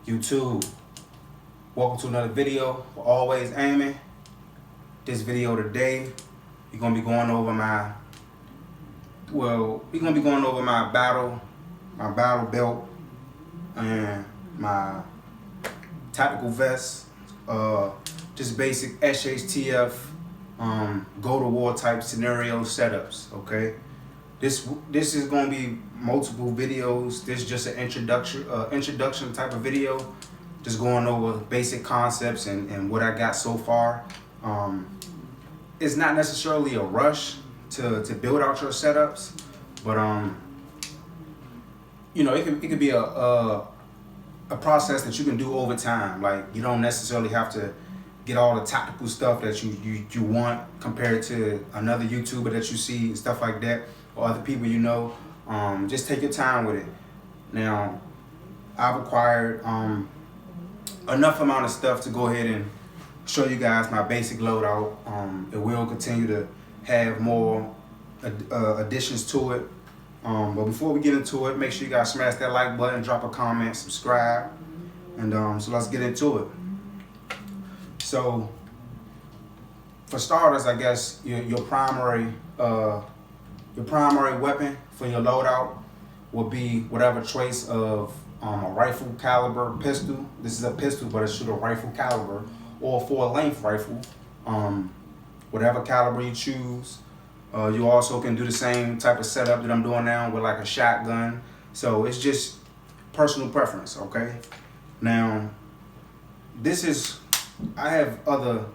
YouTube, welcome to another video. We're always aiming. This video today, we're gonna be going over my battle belt and my tactical vest. Just basic Shtf, go to war type scenario setups. Okay. This is gonna be multiple videos. This is just an introduction type of video, just going over basic concepts and what I got so far. It's not necessarily a rush to build out your setups, but you know, it could be a process that you can do over time. Like, you don't necessarily have to get all the tactical stuff that you want compared to another YouTuber that you see and stuff like that, or other people you know. Just take your time with it. Now, I've acquired enough amount of stuff to go ahead and show you guys my basic loadout. It will continue to have more additions to it. But before we get into it, make sure you guys smash that like button, drop a comment, subscribe, and so let's get into it. So, for starters, I guess your primary weapon for your loadout will be whatever choice of a rifle caliber pistol. This is a pistol, but it's shoot a rifle caliber, or for a length rifle. Whatever caliber you choose. You also can do the same type of setup that I'm doing now with like a shotgun. So it's just personal preference, okay? Now, I have other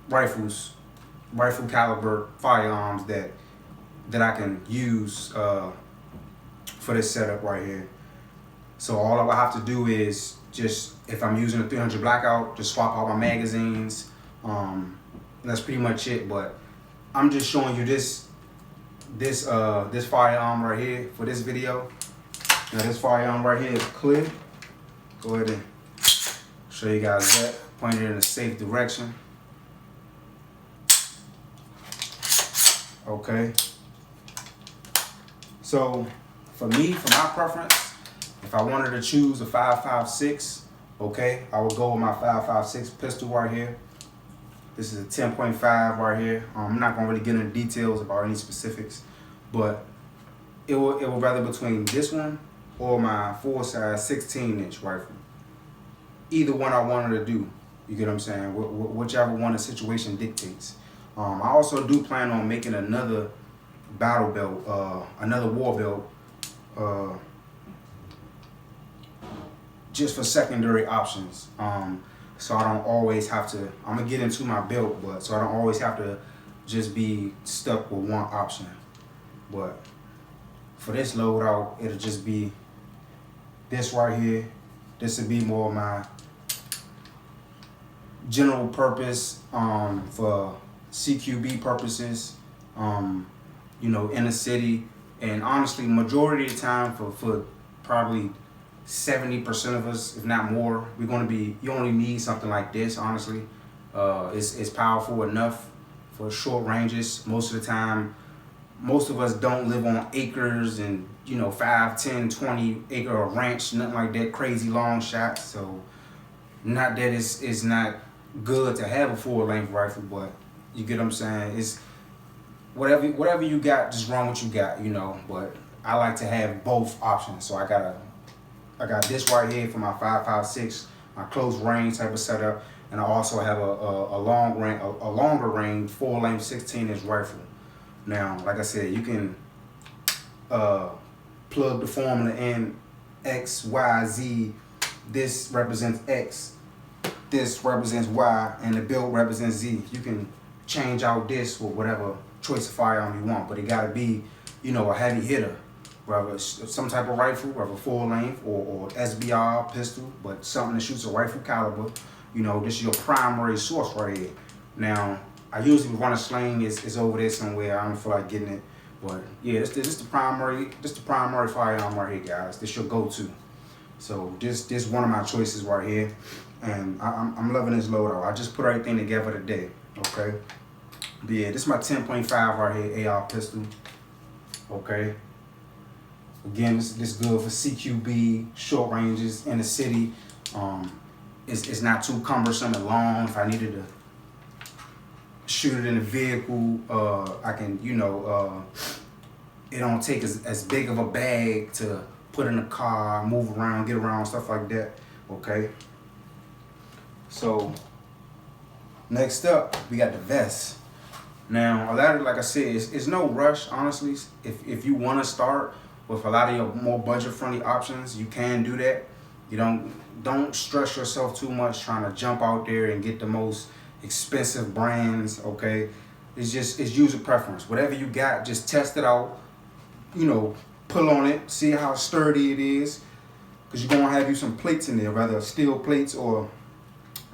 rifle caliber firearms that I can use for this setup right here. So all I will have to do is just, if I'm using a 300 blackout, just swap out my magazines. That's pretty much it. But I'm just showing you this firearm right here for this video. Now this firearm right here is clear. Go ahead and show you guys that. Point it in a safe direction. Okay. So for me, for my preference, if I wanted to choose a 5.56, okay, I would go with my 5.56 pistol right here. This is a 10.5 right here. I'm not gonna really get into details about any specifics, but it will rather between this one or my full size 16-inch rifle. Either one I wanted to do, you get what I'm saying? Whichever one the situation dictates. I also do plan on making another battle belt, another war belt, just for secondary options. So I don't always have to, I'm gonna get into my belt, but so I don't always have to just be stuck with one option. But for this loadout, it'll just be this right here. This would be more of my general purpose, for CQB purposes, you know, in the city. And honestly, majority of the time for probably 70% of us, if not more, you only need something like this, honestly. It's powerful enough for short ranges. Most of the time, most of us don't live on acres and, you know, 5, 10, 20 acre ranch, nothing like that, crazy long shots. So not that it's not good to have a full length rifle, but you get what I'm saying? It's whatever you got, just run what you got, you know. But I like to have both options. So I got this right here for my 5.56, my close range type of setup, and I also have a longer range, full length 16-inch rifle. Now, like I said, you can plug the formula in X, Y, Z. This represents X, this represents Y, and the build represents Z. You can change out this with whatever choice of firearm you want, but it gotta be, you know, a heavy hitter. Whether some type of rifle, whether full length or SBR pistol, but something that shoots a rifle caliber. You know, this is your primary source right here. Now, I usually run a sling. It's over there somewhere. I don't feel like getting it, but yeah, this the primary firearm right here, guys. This your go-to. So this one of my choices right here, and I'm loving this loadout. I just put everything together today. Okay. But yeah, this is my 10.5 right here, AR pistol. Okay. Again, this good for CQB, short ranges in the city. It's not too cumbersome and long. If I needed to shoot it in a vehicle, I can, it don't take as big of a bag to put in the car, move around, get around, stuff like that. Okay. So next up, we got the vest. Now, a lot of, like I said, it's no rush, honestly. If you want to start with a lot of your more budget-friendly options, you can do that. You don't stress yourself too much trying to jump out there and get the most expensive brands. Okay, it's user preference. Whatever you got, just test it out. Pull on it, see how sturdy it is, because you're gonna have you some plates in there, whether steel plates or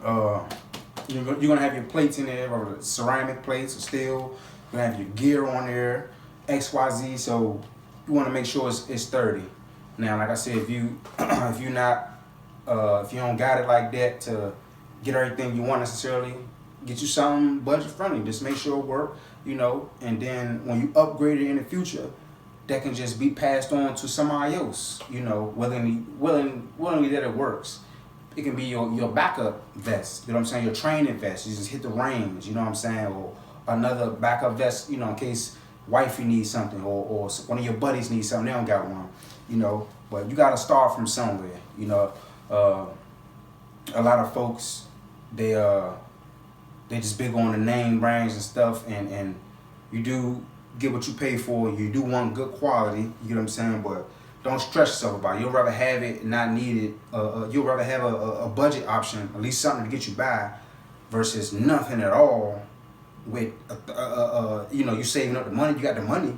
you're gonna have your plates in there, whether it's ceramic plates or steel. You're gonna have your gear on there, XYZ. So you want to make sure it's sturdy. Now, like I said, if you if you don't got it like that to get everything you want necessarily, get you something budget friendly. Just make sure it work, and then when you upgrade it in the future, that can just be passed on to somebody else, willingly that it works. It can be your backup vest, you know what I'm saying, your training vest. You just hit the range, you know what I'm saying, or another backup vest, in case wifey needs something, or one of your buddies needs something, they don't got one, But you gotta start from somewhere, A lot of folks, they just big on the name brands and stuff, and you do get what you pay for. You do want good quality, you get what I'm saying, but don't stress yourself about it. You'll rather have it and not need it. You'll rather have a budget option, at least something to get you by, versus nothing at all. With you saving up the money. You got the money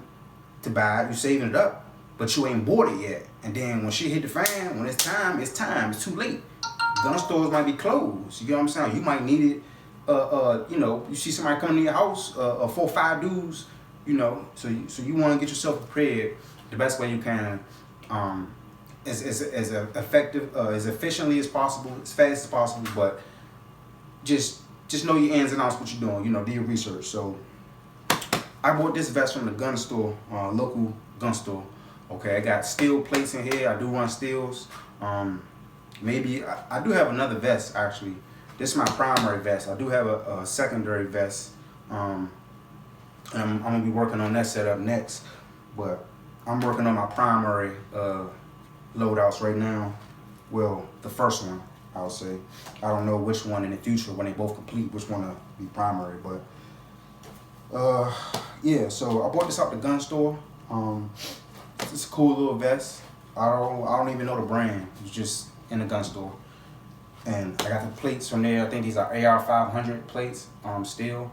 to buy it. You saving it up, but you ain't bought it yet. And then when shit hit the fan, when it's time. It's too late. Gun stores might be closed. You get what I'm saying? You might need it. You see somebody coming to your house, 4 or 5 dudes. So you want to get yourself prepared the best way you can, as effective, as efficiently as possible, as fast as possible. But just know your ins and outs, what you're doing. Do your research. So I bought this vest from the gun store, local gun store. Okay, I got steel plates in here. I do run steels. Maybe I do have another vest actually. This is my primary vest. I do have a secondary vest. And I'm gonna be working on that setup next, but I'm working on my primary loadouts right now. Well, the first one, I'll say. I don't know which one in the future, when they both complete, which one will be primary, but yeah. So I bought this out the gun store. It's a cool little vest. I don't even know the brand. It's just in the gun store, and I got the plates from there. I think these are AR 500 plates, steel.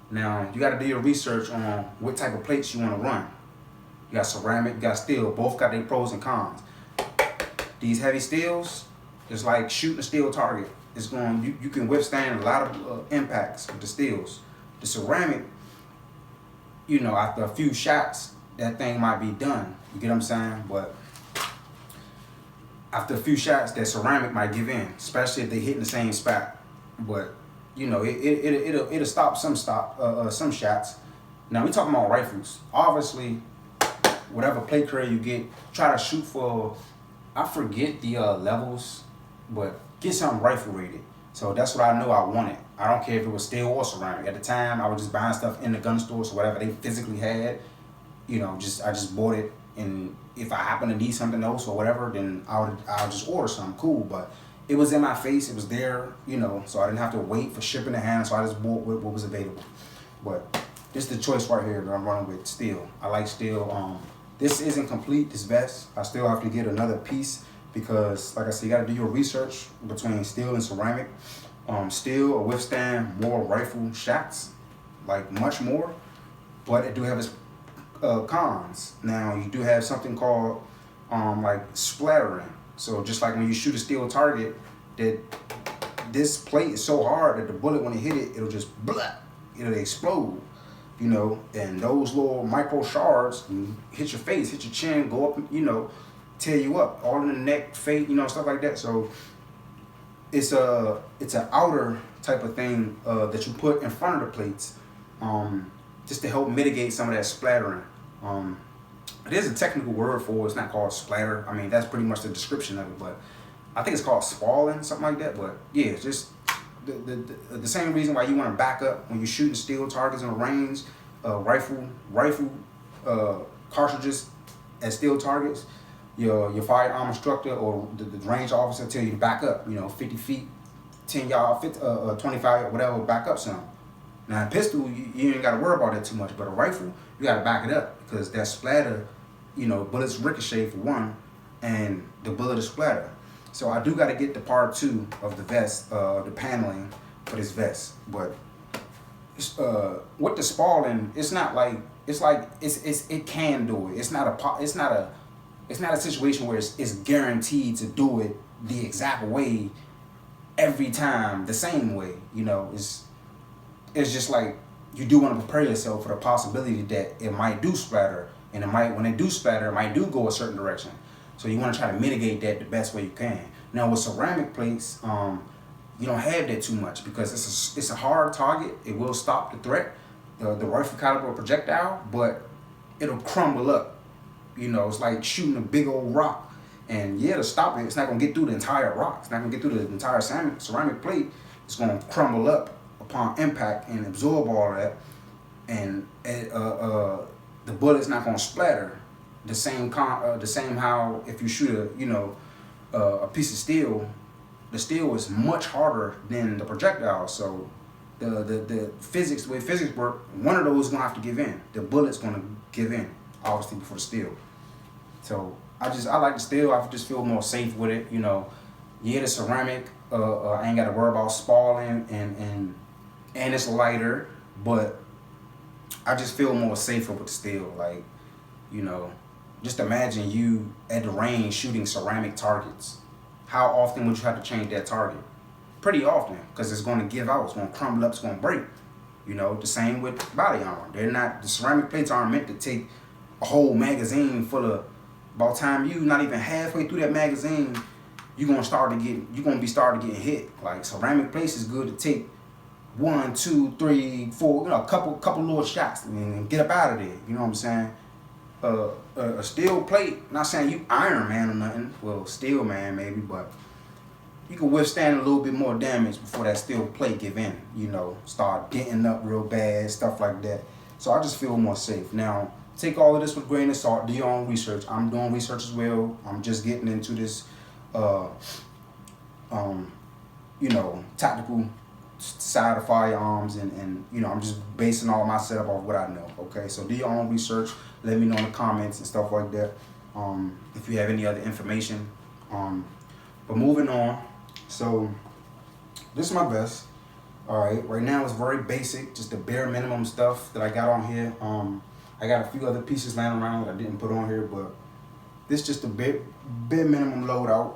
Now, you got to do your research on what type of plates you want to run. You got ceramic, you got steel. Both got their pros and cons. These heavy steels, it's like shooting a steel target. You can withstand a lot of impacts with the steels. The ceramic, after a few shots, that thing might be done. You get what I'm saying? But after a few shots, that ceramic might give in, especially if they hit in the same spot. But it'll stop some shots. Now we talking about rifles. Obviously, whatever plate carrier you get, try to shoot for, I forget the levels, but get something rifle rated. So that's what I know I wanted. I don't care if it was steel or ceramic. At the time, I was just buying stuff in the gun store, so whatever they physically had, I just bought it. And if I happen to need something else or whatever, then I'll just order something. Cool, but it was in my face. It was there, so I didn't have to wait for shipping to hand. So I just bought what was available. But this is the choice right here that I'm running with, steel. I like steel. This isn't complete, this vest. I still have to get another piece because, like I said, you got to do your research between steel and ceramic. Steel will withstand more rifle shots, like much more, but it do have its cons. Now, you do have something called like splattering. So just like when you shoot a steel target, that this plate is so hard that the bullet, when it hit it, it'll just it'll explode. And those little micro shards hit your face, hit your chin, go up, tear you up, all in the neck, face, stuff like that. So it's an outer type of thing that you put in front of the plates, just to help mitigate some of that splattering. there's a technical word for it. It's not called splatter. I mean, that's pretty much the description of it, but I think it's called spalling, something like that. But yeah, it's just the same reason why you want to back up when you're shooting steel targets in the range, rifle cartridges at steel targets. Your firearm instructor or the range officer tell you to back up, 50 feet, 10 yard, 25, whatever, back up some. Now a pistol, you ain't got to worry about that too much, but a rifle, you got to back it up because that splatter, bullets ricochet for one, and the bullet is splatter. So I do got to get the part 2 of the vest, the paneling for this vest. But with the spalling, it's not like it can do it. It's not a situation where it's guaranteed to do it the exact way every time, the same way. It's just like you do want to prepare yourself for the possibility that it might do splatter, and when it do splatter, it might do go a certain direction. So you want to try to mitigate that the best way you can. Now with ceramic plates, you don't have that too much because it's a hard target. It will stop the threat, the rifle caliber projectile, but it'll crumble up. It's like shooting a big old rock. And yeah, to stop it, it's not gonna get through the entire rock. It's not gonna get through the entire ceramic plate. It's gonna crumble up upon impact and absorb all of that. And the bullet's not gonna splatter. The same how if you shoot a piece of steel, the steel is much harder than the projectile. So the way physics work, one of those is gonna have to give in. The bullet's gonna give in, obviously, before the steel. So I like the steel. I just feel more safe with it. Yeah, the ceramic, I ain't got to worry about spalling and it's lighter, but I just feel more safer with the steel. Like, just imagine you at the range shooting ceramic targets. How often would you have to change that target? Pretty often, because it's going to give out. It's going to crumble up. It's going to break. The same with body armor. The ceramic plates aren't meant to take a whole magazine full of. By the time you not even halfway through that magazine, you're gonna be starting to get hit. Like ceramic plates is good to take 1, 2, 3, 4, a couple little shots and get up out of there. You know what I'm saying? A steel plate, not saying you Iron Man or nothing. Well, Steel Man maybe, but you can withstand a little bit more damage before that steel plate give in. Start denting up real bad, stuff like that. So I just feel more safe. Now, take all of this with a grain of salt. Do your own research. I'm doing research as well. I'm just getting into this, tactical side of firearms, and I'm just basing all my setup off what I know. Okay, so do your own research. Let me know in the comments and stuff like that. If you have any other information. But moving on. So this is my vest. All right. Right now it's very basic, just the bare minimum stuff that I got on here. I got a few other pieces laying around that I didn't put on here, but this is just a bare minimum loadout.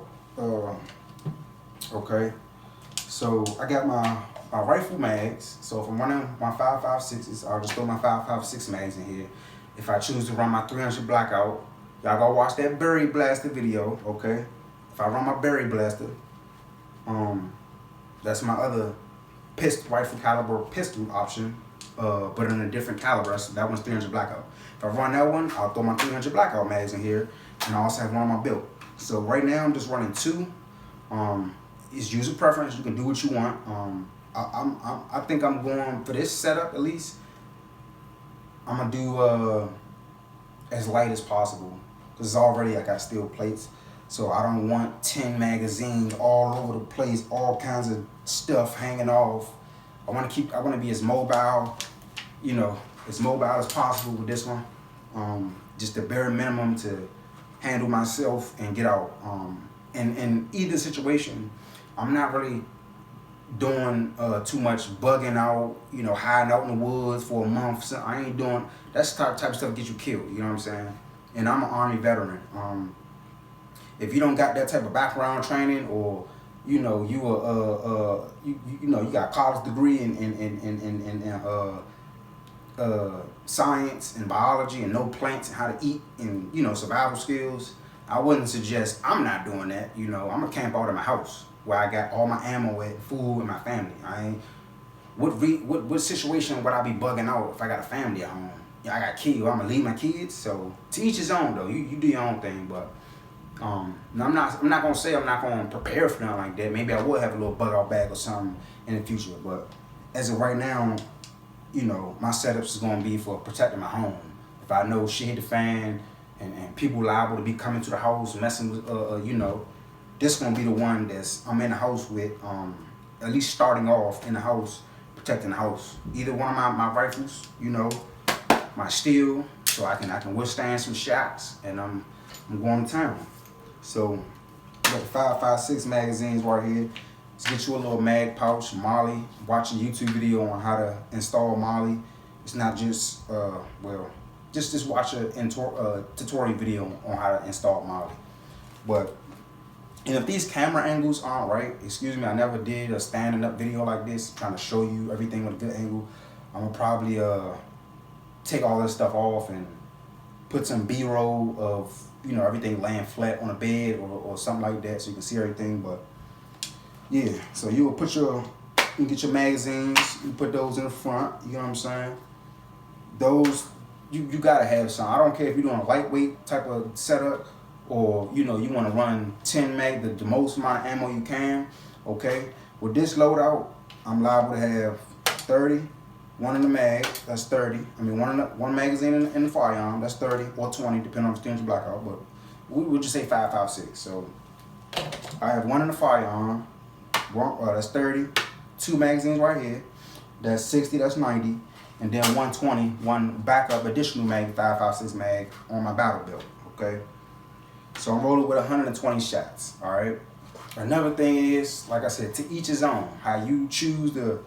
Okay, so I got my rifle mags. So if I'm running my 5.56s, I'll just throw my 5.56 mags in here. If I choose to run my 300 blackout, y'all go watch that berry blaster video. Okay, if I run my berry blaster, that's my other rifle caliber pistol option. But in a different caliber. So that one's 300 blackout. If I run that one, I'll throw my 300 blackout mags in here, and I also have one on my belt. So right now I'm just running 2. It's user preference. You can do what you want. I think I'm going for this setup at least. I'm gonna do as light as possible because already I got steel plates. So I don't want 10 magazines all over the place, all kinds of stuff hanging off. I want to be as mobile, as mobile as possible with this one. Just the bare minimum to handle myself and get out. And in either situation, I'm not really doing too much bugging out, hiding out in the woods for a month. So I ain't doing, that's the type of stuff that get you killed, you know what I'm saying? And I'm an Army veteran. If you don't got that type of background training, or you got a college degree in science and biology and know plants and how to eat and survival skills, I wouldn't suggest. I'm not doing that. I'm gonna camp out at my house where I got all my ammo and food and my family. What situation would I be bugging out if I got a family at home? I got kids. I'm gonna leave my kids. So to each his own though. You do your own thing, but no, I'm not gonna say I'm not gonna prepare for nothing like that. Maybe I will have a little bug out bag or something in the future, but as of right now, you know, my setups is gonna be for protecting my home. If I know shit hit the fan and people liable to be coming to the house messing with, you know, this gonna be the one that's I'm in the house with, at least starting off in the house, protecting the house. Either one of my rifles, you know, my steel, so I can withstand some shots, and I'm going to town. So got the 5.56 magazines right here. Let's get you a little mag pouch, Molly. Watch a YouTube video on how to install Molly. It's not just just watch a tutorial video on how to install Molly. But and if these camera angles aren't right, excuse me, I never did a standing up video like this, trying to show you everything with a good angle. I'm gonna probably take all this stuff off and put some B-roll of, you know, everything laying flat on a bed or something like that so you can see everything. But yeah, so you will put you get your magazines, you put those in the front, you know what I'm saying? Those, you gotta have some. I don't care if you're doing a lightweight type of setup or, you know, you wanna run 10 mag, the most amount of ammo you can, okay? With this loadout, I'm liable to have 30, one in the mag, that's 30. I mean, one magazine in the firearm, that's 30, or 20, depending on the student's blackout, but we'll just say 5.56. So I have one in the firearm, that's 30, two magazines right here, that's 60, that's 90, and then 120, one backup additional mag, 5.56 mag on my battle belt, okay? So I'm rolling with 120 shots, all right? Another thing is, like I said, to each his own. How you choose to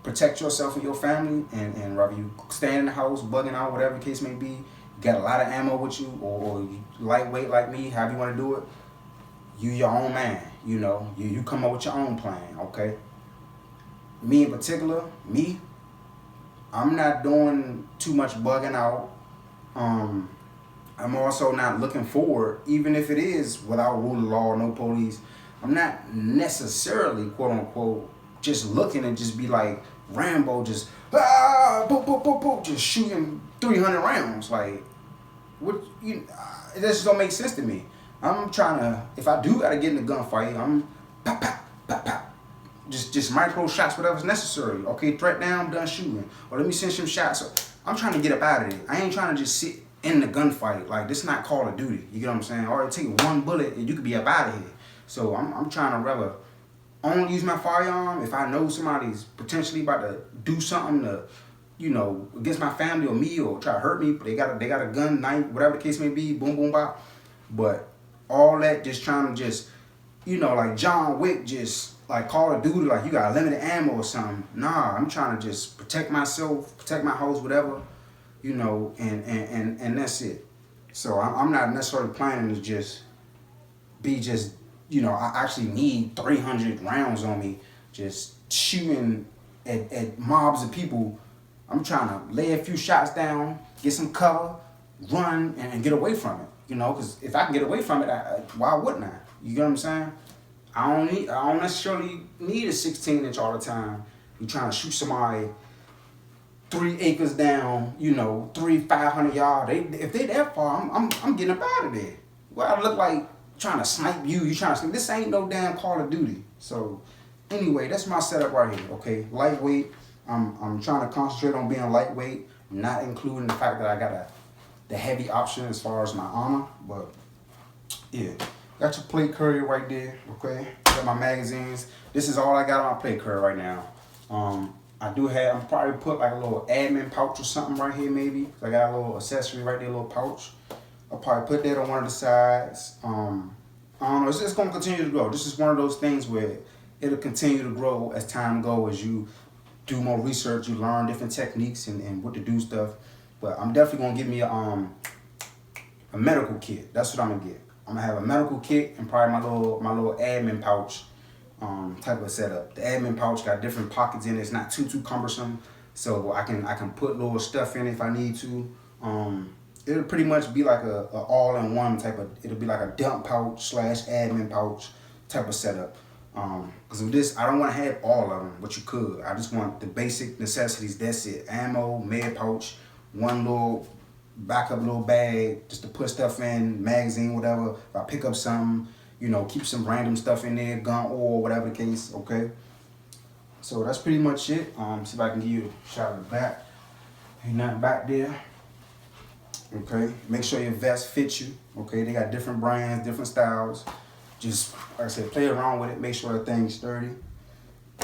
protect yourself and your family, and whether you stay in the house, bugging out, whatever the case may be, you got a lot of ammo with you, or you lightweight like me, however you want to do it, you your own man, you know, you come up with your own plan, okay? Me in particular, I'm not doing too much bugging out. I'm also not looking forward, even if it is without rule of law, no police, I'm not necessarily, quote unquote, just looking and just be like Rambo, just boop, boop, boop, boop, just shooting 300 rounds. Like, what? It just don't make sense to me. I'm trying to, if I do gotta get in a gunfight, I'm pop, pop, pop, pop. Just micro shots, whatever's necessary. Okay, threat down, I'm done shooting. Or let me send some shots. I'm trying to get up out of it. I ain't trying to just sit in the gunfight. Like, this is not Call of Duty. You get what I'm saying? Or it take one bullet and you could be up out of here. So I'm trying to rather only use my firearm if I know somebody's potentially about to do something to, you know, against my family or me, or try to hurt me. They got a gun, knife, whatever the case may be, boom, boom, bop. But all that just trying to just, you know, like John Wick, just like Call of Duty, like you got limited ammo or something. Nah, I'm trying to just protect myself, protect my house, whatever, you know, and that's it. So I'm not necessarily planning to just be just, you know, I actually need 300 rounds on me, just shooting at mobs of people. I'm trying to lay a few shots down, get some cover, run, and get away from it. You know, because if I can get away from it, why wouldn't I? You get what I'm saying? I don't necessarily need a 16-inch all the time. You're trying to shoot somebody 3 acres down, you know, 500 yards. If they that far, I'm getting up out of there. Well, I look like trying to snipe you. You trying to snipe. This ain't no damn Call of Duty. So anyway, that's my setup right here. Okay, lightweight. I'm trying to concentrate on being lightweight, not including the fact that I got the heavy option as far as my armor. But yeah, got your plate courier right there. Okay, got my magazines. This is all I got on my plate courier right now. I'm probably put like a little admin pouch or something right here maybe. I got a little accessory right there, a little pouch. I'll probably put that on one of the sides. I don't know, it's just gonna continue to grow. This is one of those things where it'll continue to grow as time goes, as you do more research, you learn different techniques and what to do stuff. But I'm definitely gonna get me a medical kit. That's what I'm gonna get. I'm gonna have a medical kit and probably my little admin pouch type of setup. The admin pouch got different pockets in it. It's not too cumbersome, so I can put little stuff in it if I need to. It'll pretty much be like a all-in-one type of. It'll be like a dump pouch / admin pouch type of setup. Because with this, I don't want to have all of them, but you could. I just want the basic necessities. That's it. Ammo, med pouch, one little backup little bag just to put stuff in, magazine, whatever. If I pick up something, keep some random stuff in there, gun, oil, whatever the case, okay? So that's pretty much it. See if I can give you a shot of the back. Ain't nothing back there. Okay, make sure your vest fits you. Okay, they got different brands, different styles. Just, like I said, play around with it, make sure the thing's sturdy.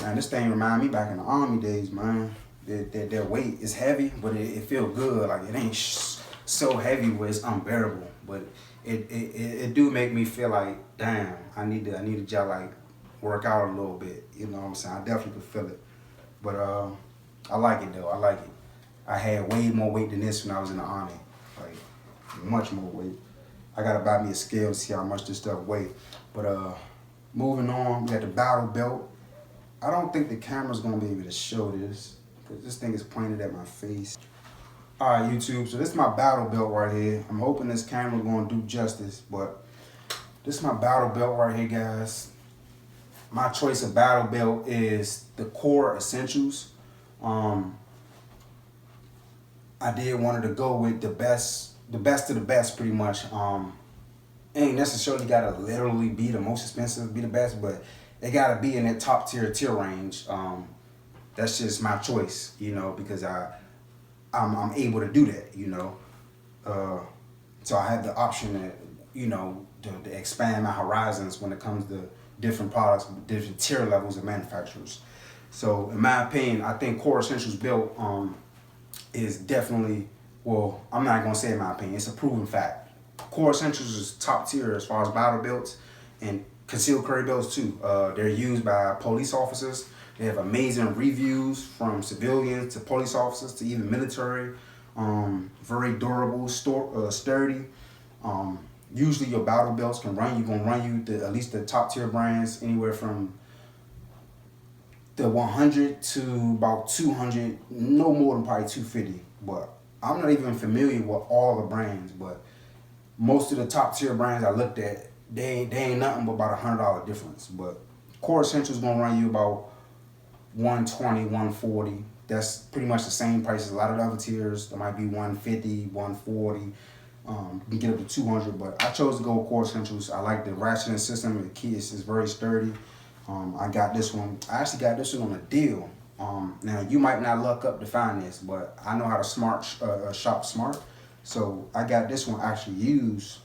Man, this thing remind me back in the Army days, man. Their weight is heavy, but it feel good. Like, it ain't so heavy where it's unbearable. But it do make me feel like, damn, I need to just like work out a little bit. You know what I'm saying? I definitely could feel it. But I like it though. I like it. I had way more weight than this when I was in the Army. Like, much more weight. I gotta buy me a scale to see how much this stuff weighs. But moving on, we got the battle belt. I don't think the camera's gonna be able to show this because this thing is pointed at my face. All right, YouTube, so this is my battle belt right here. I'm hoping this camera gonna do justice, but this is my battle belt right here, guys. My choice of battle belt is the Core Essentials. I did wanted to go with the best of the best, pretty much. Ain't necessarily gotta literally be the most expensive, be the best, but they gotta be in that top tier range. That's just my choice, because I'm able to do that, So I have the option to expand my horizons when it comes to different products, different tier levels of manufacturers. So in my opinion, I think Core Essentials belt is definitely, well, I'm not gonna say in my opinion, it's a proven fact. Core Essentials is top tier as far as battle belts and concealed carry belts too. They're used by police officers. They have amazing reviews from civilians to police officers to even military. Very durable, sturdy. Usually your battle belts gonna run you at least the top tier brands, anywhere from the 100 to about 200, no more than probably 250. But I'm not even familiar with all the brands, but most of the top tier brands I looked at, they ain't nothing but about $100 difference. But Core Essentials gonna run you about 120, 140. That's pretty much the same price as a lot of the other tiers. There might be 150, 140. You can get up to 200, but I chose to go with Core Essentials. I like the ratcheting system. The key is very sturdy. I got this one. I actually got this one on a deal. Now you might not luck up to find this, but I know how to shop smart. So I got this one actually used.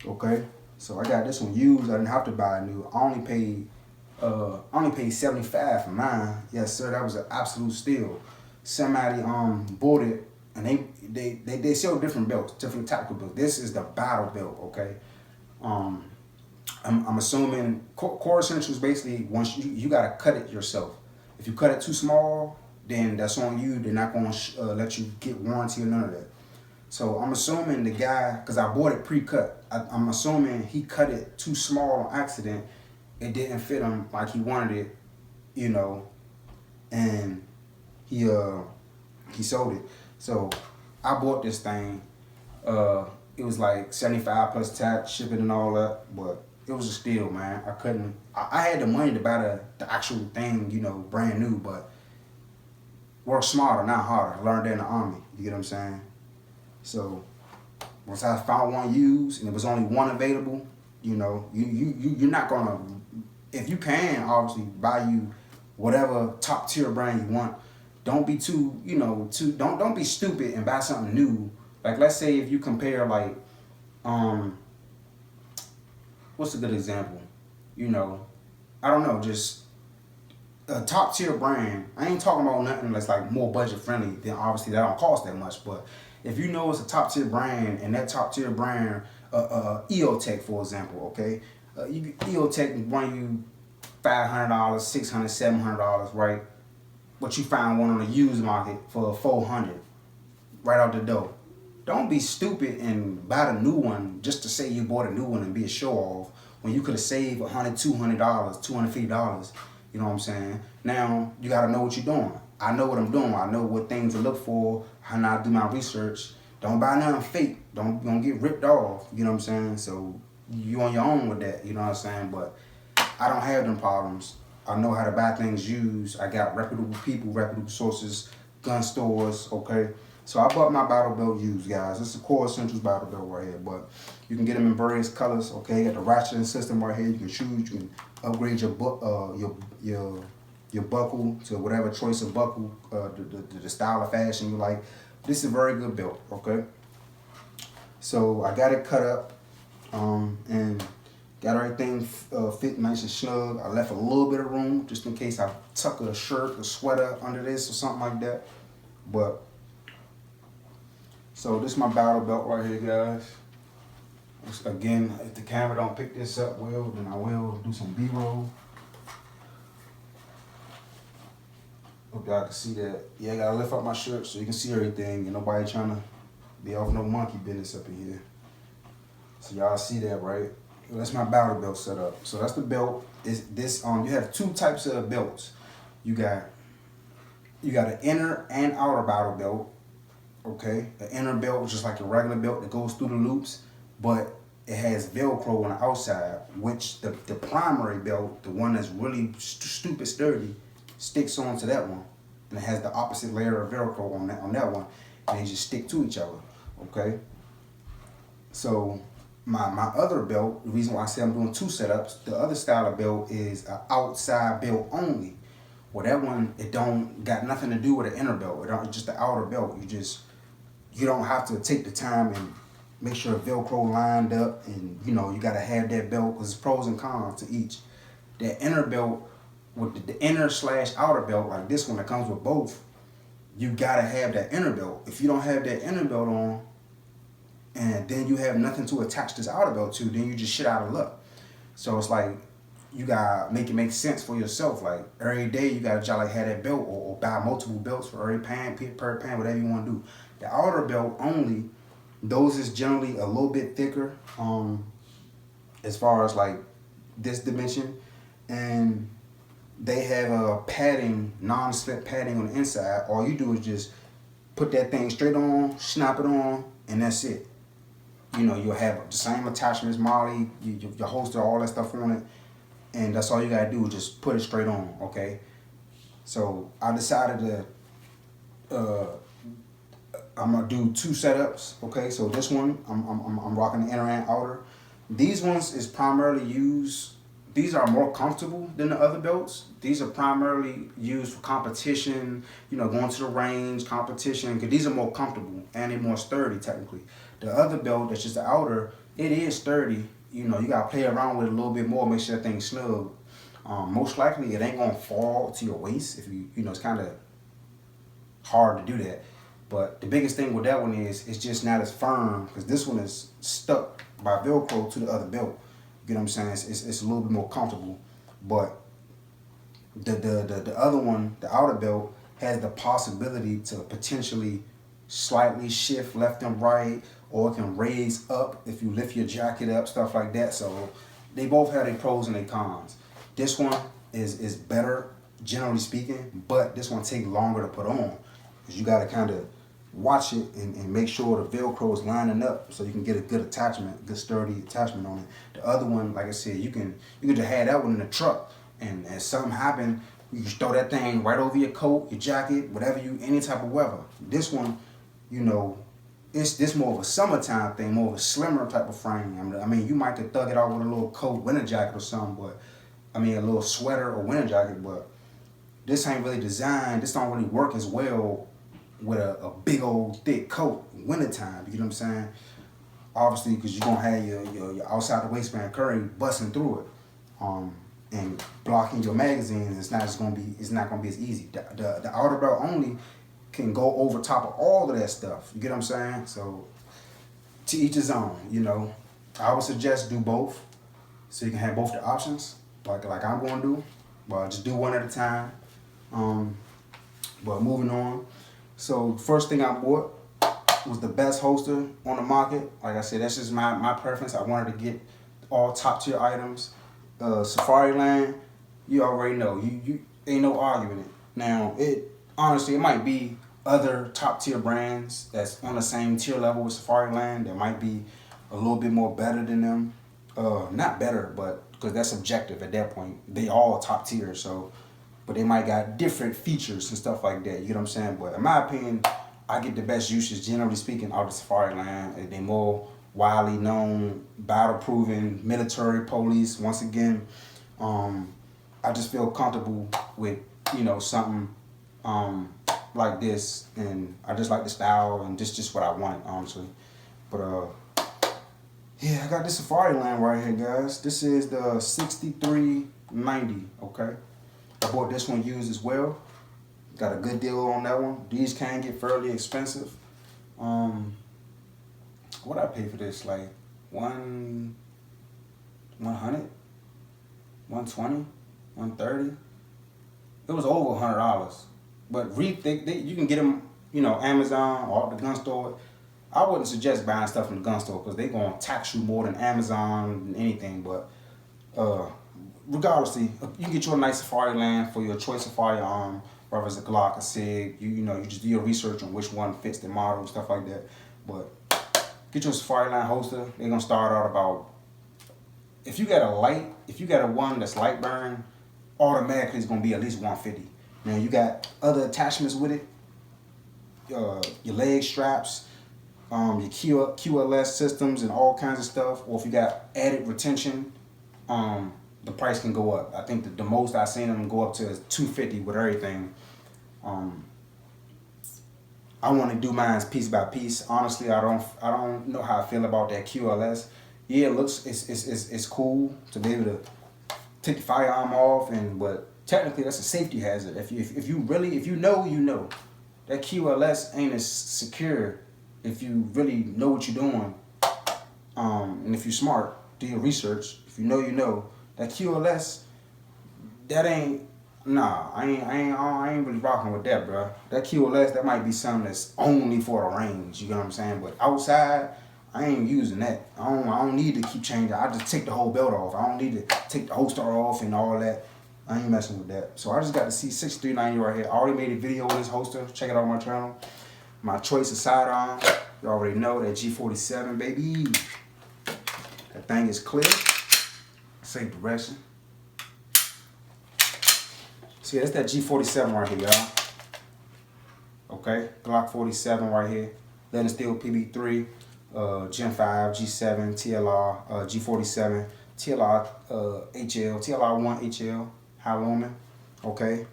Okay, so I got this one used. I didn't have to buy a new. I only paid $75 for mine. Yes, sir. That was an absolute steal. Somebody bought it, and they sell different belts, different tactical belts. This is the battle belt. Okay. I'm assuming Core Essentials basically, once you gotta cut it yourself. If you cut it too small, then that's on you. They're not gonna let you get warranty or none of that. So I'm assuming the guy, because I bought it pre-cut, I'm assuming he cut it too small on accident. It didn't fit him like he wanted it, and he sold it. So I bought this thing. It was like 75 plus tax, shipping and all that, but it was a steal, man. I had the money to buy the actual thing, brand new, but work smarter, not harder. I learned that in the Army, you get what I'm saying? So once I found one used and there was only one available, you're not gonna, if you can, obviously buy you whatever top tier brand you want. Don't be don't be stupid and buy something new. Like, let's say if you compare, like, what's a good example? I don't know, just a top tier brand. I ain't talking about nothing that's like more budget friendly. Then obviously that don't cost that much. But if you know it's a top tier brand, and that top tier brand, EOTech for example, okay, EOTech run you $500, $600, $700, right? But you find one on the used market for $400, right out the door. Don't be stupid and buy the new one just to say you bought a new one and be a show off when you could have saved $100, $200, $250. You know what I'm saying? Now you gotta know what you're doing. I know what I'm doing. I know what things to look for, how I do my research. Don't buy nothing fake. Don't get ripped off. You know what I'm saying? So you on your own with that. You know what I'm saying? But I don't have them problems. I know how to buy things used. I got reputable people, reputable sources, gun stores. Okay. So I bought my battle belt used, guys. This is a Core Essentials battle belt right here, but you can get them in various colors. Okay, you got the ratcheting system right here. You can choose. You can upgrade your buckle to whatever choice of buckle, the style of fashion you like. This is a very good belt. Okay, so I got it cut up, and got everything fit nice and snug. I left a little bit of room just in case I tuck a shirt, a sweater under this or something like that. But so this is my battle belt right here, guys. Again, if the camera don't pick this up well, then I will do some B-roll. Hope y'all can see that. Yeah, I gotta lift up my shirt so you can see everything and nobody trying to be off no monkey business up in here. So y'all see that, right? That's my battle belt set up. So that's the belt. You have two types of belts. You got an inner and outer battle belt. Okay, the inner belt is just like a regular belt that goes through the loops, but it has Velcro on the outside, which the primary belt, the one that's really stupid sturdy, sticks onto that one, and it has the opposite layer of Velcro on that one, and they just stick to each other. Okay, so my other belt, the reason why I say I'm doing two setups, the other style of belt is an outside belt only. Well, that one, it don't got nothing to do with the inner belt. It's just the outer belt. You don't have to take the time and make sure Velcro lined up, and you got to have that belt because there's pros and cons to each. That inner belt, with the inner / outer belt, like this one that comes with both, you got to have that inner belt. If you don't have that inner belt on, and then you have nothing to attach this outer belt to, then you just shit out of luck. So it's like, you gotta make it make sense for yourself. Like every day you gotta have that belt, or buy multiple belts for every per pan, whatever you want to do. The outer belt only, those is generally a little bit thicker, as far as like this dimension, and they have a padding, non-slip padding on the inside. All you do is just put that thing straight on, snap it on, and that's it. You'll have the same attachments, Molly, your holster, all that stuff on it. And that's all you gotta do is just put it straight on, okay? So I decided to, I'm gonna do two setups, okay? So this one, I'm rocking the inner and outer. These ones is primarily used, these are more comfortable than the other belts. These are primarily used for competition, going to the range, competition, because these are more comfortable and they're more sturdy technically. The other belt, that's just the outer, it is sturdy. You gotta play around with it a little bit more, make sure that thing's snug. Most likely it ain't gonna fall to your waist if it's kind of hard to do that. But the biggest thing with that one is it's just not as firm, because this one is stuck by Velcro to the other belt. You know what I'm saying? It's a little bit more comfortable. But the other one, the outer belt, has the possibility to potentially slightly shift left and right, or it can raise up if you lift your jacket up, stuff like that. So they both have their pros and their cons. This one is better, generally speaking, but this one takes longer to put on, because you got to kind of watch it and make sure the Velcro is lining up so you can get a good attachment, good sturdy attachment on it. The other one, like I said, you can just have that one in the truck, and if something happen, you just throw that thing right over your coat, your jacket, whatever any type of weather. This one, it's this more of a summertime thing, more of a slimmer type of frame. I mean, you might could thug it out with a little coat, winter jacket or something, but a little sweater or winter jacket, but this ain't really designed, this don't really work as well with a big old thick coat in wintertime, you know what I'm saying? Obviously, because you're gonna have your outside the waistband curry busting through it, and blocking your magazines. It's not gonna be as easy. The outer belt only can go over top of all of that stuff. You get what I'm saying? So to each his own. I would suggest do both, so you can have both the options, like I'm gonna do. But just do one at a time. But moving on. So first thing I bought was the best holster on the market. Like I said, that's just my preference. I wanted to get all top tier items. Safari Land, you already know. You ain't no arguing it. Now, honestly, it might be other top tier brands that's on the same tier level with Safari Land that might be a little bit more better than them. Not better, but because that's subjective at that point. They all top tier, so, but they might got different features and stuff like that. You know what I'm saying? But in my opinion, I get the best usage, generally speaking, out of the Safariland. They're more widely known, battle-proven, military police. Once again, I just feel comfortable with, you know, something like this, and I just like the style, and this just what I want, honestly. But yeah, I got this Safariland right here, guys. This is the 6390. Okay, I bought this one used as well. Got a good deal on that one. These can get fairly expensive. What I pay for this? Like 100, 120, 130. It was over $100. But you can get them, you know, Amazon or the gun store. I wouldn't suggest buying stuff from the gun store because they're gonna tax you more than Amazon and anything. But regardlessly, you can get you a nice Safariland for your choice of firearm, whether it's a Glock, a Sig. You know, you just do your research on which one fits the model and stuff like that. But get you a Safariland holster. They're gonna start out about, if you got a one that's light burn, automatically it's gonna be at least 150. Now you got other attachments with it, your leg straps, your QLS systems and all kinds of stuff. Or if you got added retention, the price can go up. I think the most I've seen them go up to is $250 with everything. I want to do mine piece by piece. Honestly, I don't know how I feel about that QLS. Yeah, it looks it's cool to be able to take the firearm off, but technically that's a safety hazard. If you know that QLS ain't as secure if you really know what you're doing. And if you're smart, do your research. If you know that QLS, that ain't. Nah, I ain't really rocking with that, bro. That QLS, that might be something that's only for the range. You know what I'm saying? But outside, I ain't using that. I don't need to keep changing. I just take the whole belt off. I don't need to take the holster off and all that. I ain't messing with that. So I just got the C6390 right here. I already made a video on this holster. Check it out on my channel. My choice of sidearm, you already know that G47, baby. That thing is clear. Safe direction. So yeah, that's that G47 right here, y'all. Okay, Glock 47 right here. Leather Steel PB3, Gen 5, G7, TLR, G47, TLR HL, TLR1 HL, high lumen. Okay,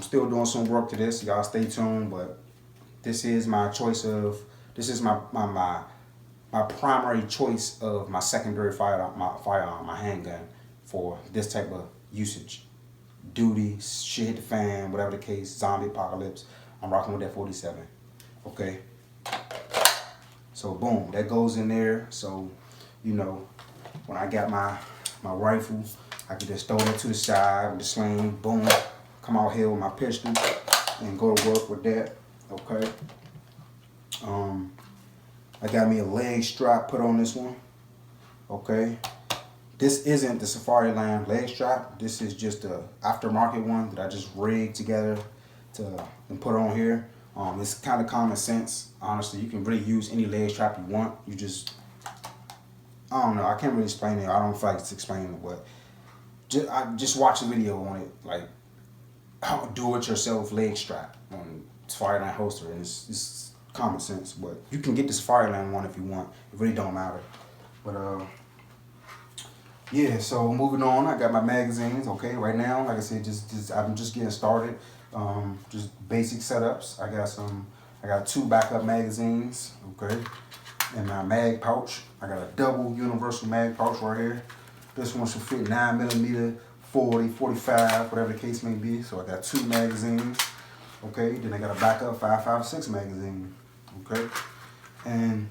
still doing some work to this. Y'all stay tuned, but this is my choice of, this is my primary choice of my secondary firearm, my handgun for this type of usage. Duty, shit hit the fan, whatever the case, zombie apocalypse, I'm rocking with that 47. Okay. So boom, that goes in there. So, you know, when I got my rifle, I can just throw that to the side with the sling, boom, come out here with my pistol and go to work with that. Okay. I got me a leg strap put on this one. Okay. This isn't the Safariland leg strap. This is just a aftermarket one that I just rigged together and put on here. It's kind of common sense. Honestly, you can really use any leg strap you want. You just, I don't know. I can't really explain it. I don't feel like it's explaining it, but just watch a video on it, like how do-it-yourself leg strap on Safariland holster, and it's common sense. But you can get the Safariland one if you want. It really don't matter. But yeah, so moving on, I got my magazines. Okay, right now, like I said, I'm just getting started. Just basic setups. I got 2 backup magazines. Okay, and my mag pouch. I got a double universal mag pouch right here. This one should fit 9mm, 40, 45, whatever the case may be. So I got 2 magazines. Okay, then I got a backup 5.56 magazine. Okay, and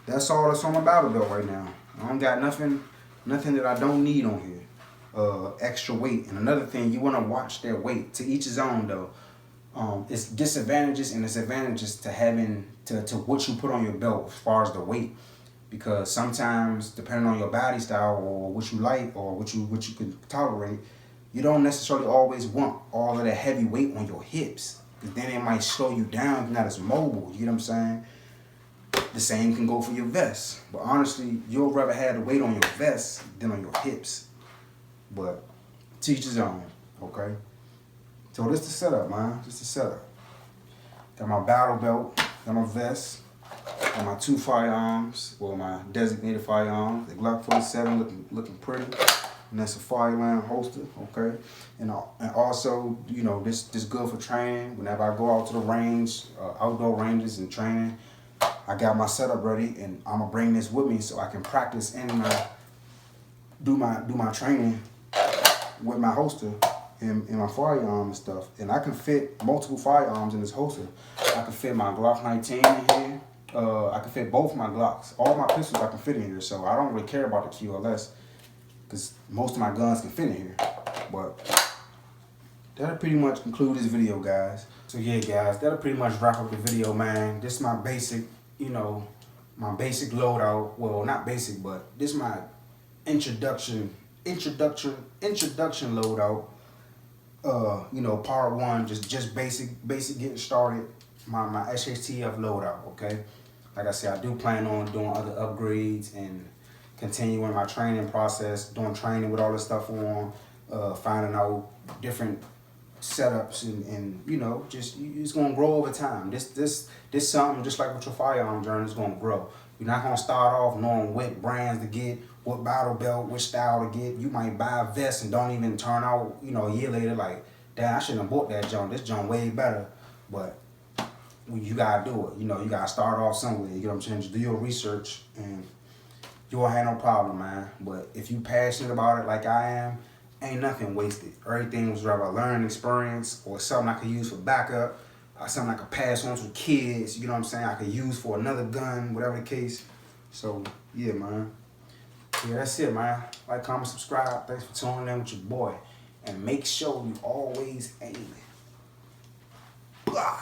that's all that's on my battle belt right now. I don't got nothing that I don't need on here. Extra weight. And another thing, you want to watch their weight. To each his own, though. It's disadvantages and it's advantages to having to what you put on your belt as far as the weight, because sometimes depending on your body style or what you like or what you can tolerate, you don't necessarily always want all of that heavy weight on your hips, because then it might slow you down. You're not as mobile. You know what I'm saying? The same can go for your vest, but honestly, you'll rather have the weight on your vest than on your hips. But to each his own. Okay. So this the setup, man. This the setup. Got my battle belt. got my vest, got my 2 firearms, well, my designated firearms. The Glock 47 looking pretty, and that's a firearm holster, okay. And also, you know, this good for training. Whenever I go out to the range, outdoor ranges and training, I got my setup ready, and I'm gonna bring this with me so I can practice and do my training with my holster and my firearm and stuff. And I can fit multiple firearms in this holster. I can fit my Glock 19 in here. I can fit both my Glocks. All my pistols I can fit in here, so I don't really care about the QLS because most of my guns can fit in here. But that'll pretty much conclude this video, guys. So yeah, guys, that'll pretty much wrap up the video, man. This is my basic, you know, my basic loadout. Well, not basic, but this is my introduction loadout. You know, part 1, just basic getting started. My Shtf loadout, okay. Like I said, I do plan on doing other upgrades and continuing my training process, doing training with all this stuff on, finding out different setups and you know, it's gonna grow over time. This something just like with your firearm journey is gonna grow. You're not gonna start off knowing what brands to get, what battle belt, which style to get. You might buy a vest and don't even turn out, you know, a year later like, damn, I shouldn't have bought that junk. This junk way better. But you gotta do it. You know, you gotta start off somewhere. You know what I'm saying? Just do your research and you won't have no problem, man. But if you passionate about it like I am, ain't nothing wasted. Everything was rather a learning experience or something I could use for backup, or something I could pass on to kids, you know what I'm saying? I could use for another gun, whatever the case. So, yeah, man. Yeah, that's it, man. Like, comment, subscribe. Thanks for tuning in with your boy. And make sure you always aim. Blah.